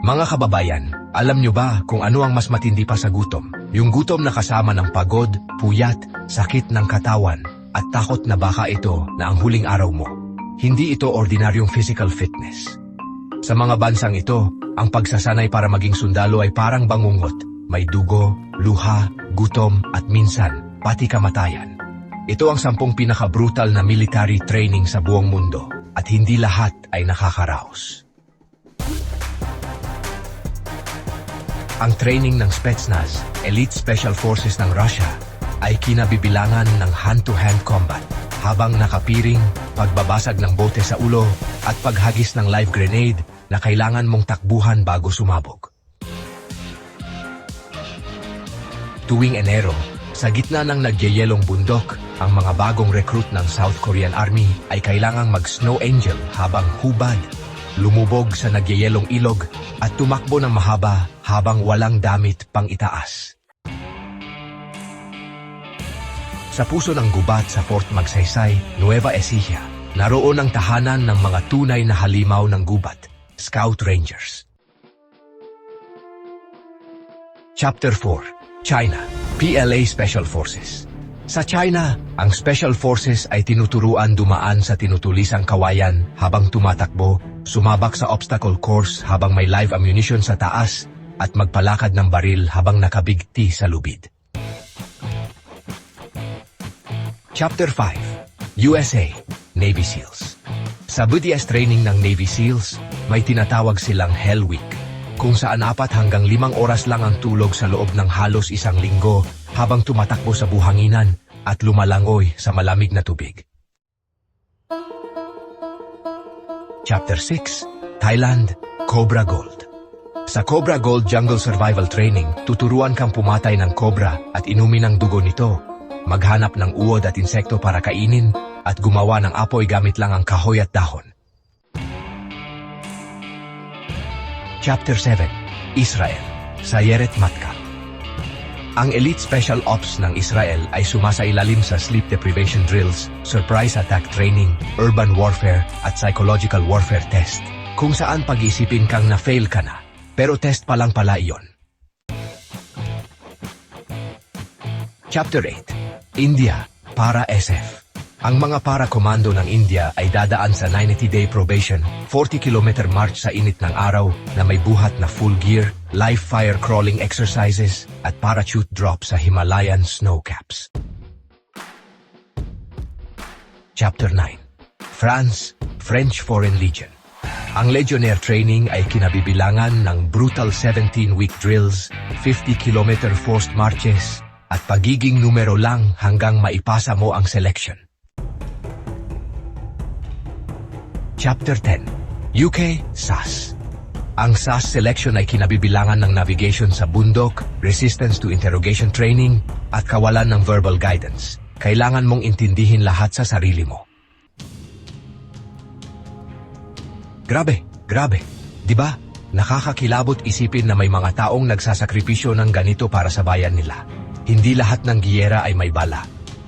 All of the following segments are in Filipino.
Mga kababayan, alam nyo ba kung ano ang mas matindi pa sa gutom? Yung gutom na kasama ng pagod, puyat, sakit ng katawan, at takot na baka ito na ang huling araw mo. Hindi ito ordinaryong physical fitness. Sa mga bansang ito, ang pagsasanay para maging sundalo ay parang bangungot. May dugo, luha, gutom, at minsan, pati kamatayan. Ito ang 10 pinaka-brutal na military training sa buong mundo, at hindi lahat ay nakakaraos. Ang training ng Spetsnaz, Elite Special Forces ng Russia, ay kinabibilangan ng hand-to-hand combat habang nakapiring, pagbabasag ng bote sa ulo at paghagis ng live grenade na kailangan mong takbuhan bago sumabog. Tuwing Enero, sa gitna ng nagyayelong bundok, ang mga bagong recruit ng South Korean Army ay kailangang mag-snow angel habang hubad, lumubog sa nagyayelong ilog at tumakbo ng mahaba habang walang damit pang itaas. Sa puso ng gubat sa Fort Magsaysay, Nueva Ecija, naroon ang tahanan ng mga tunay na halimaw ng gubat, Scout Rangers. Chapter 4, China, PLA Special Forces. Sa China, ang Special Forces ay tinuturuan dumaan sa tinutulisang kawayan habang tumatakbo, sumabak sa obstacle course habang may live ammunition sa taas, at magpalakad ng baril habang nakabigti sa lubid. Chapter 5, USA, Navy SEALs. Sa BDS training ng Navy SEALs, may tinatawag silang Hell Week, kung saan 4 hanggang 5 oras lang ang tulog sa loob ng halos 1 linggo habang tumatakbo sa buhanginan at lumalangoy sa malamig na tubig. Chapter 6, Thailand, Cobra Gold. Sa Cobra Gold Jungle Survival Training, tuturuan kang pumatay ng cobra at inumin ang dugo nito, maghanap ng uod at insekto para kainin, at gumawa ng apoy gamit lang ang kahoy at dahon. Chapter 7, Israel, Sayeret Matkal. Ang Elite Special Ops ng Israel ay sumasailalim sa sleep deprivation drills, surprise attack training, urban warfare, at psychological warfare test, kung saan pag-isipin kang na-fail ka na, pero test pa lang pala iyon. Chapter 8, India, Para SF. Ang mga para-komando ng India ay dadaan sa 90-day probation, 40-kilometer march sa init ng araw na may buhat na full gear, live fire crawling exercises, at parachute drop sa Himalayan snow caps. Chapter 9, France, French Foreign Legion. Ang Legionnaire training ay kinabibilangan ng brutal 17-week drills, 50-kilometer forced marches, at pagiging numero lang hanggang maipasa mo ang selection. Chapter 10, UK, SAS. Ang SAS selection ay kinabibilangan ng navigation sa bundok, resistance to interrogation training, at kawalan ng verbal guidance. Kailangan mong intindihin lahat sa sarili mo. Grabe. Diba? Nakakakilabot isipin na may mga taong nagsasakripisyo ng ganito para sa bayan nila. Hindi lahat ng giyera ay may bala.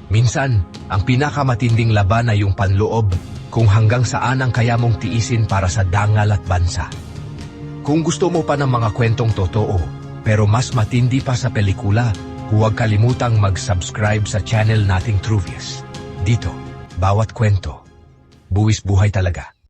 Minsan, ang pinakamatinding laban ay yung panloob, kung hanggang saan ang kaya mong tiisin para sa dangal at bansa. Kung gusto mo pa ng mga kwentong totoo, pero mas matindi pa sa pelikula, huwag kalimutang mag-subscribe sa channel nating Truvius. Dito, bawat kwento, buwis buhay talaga.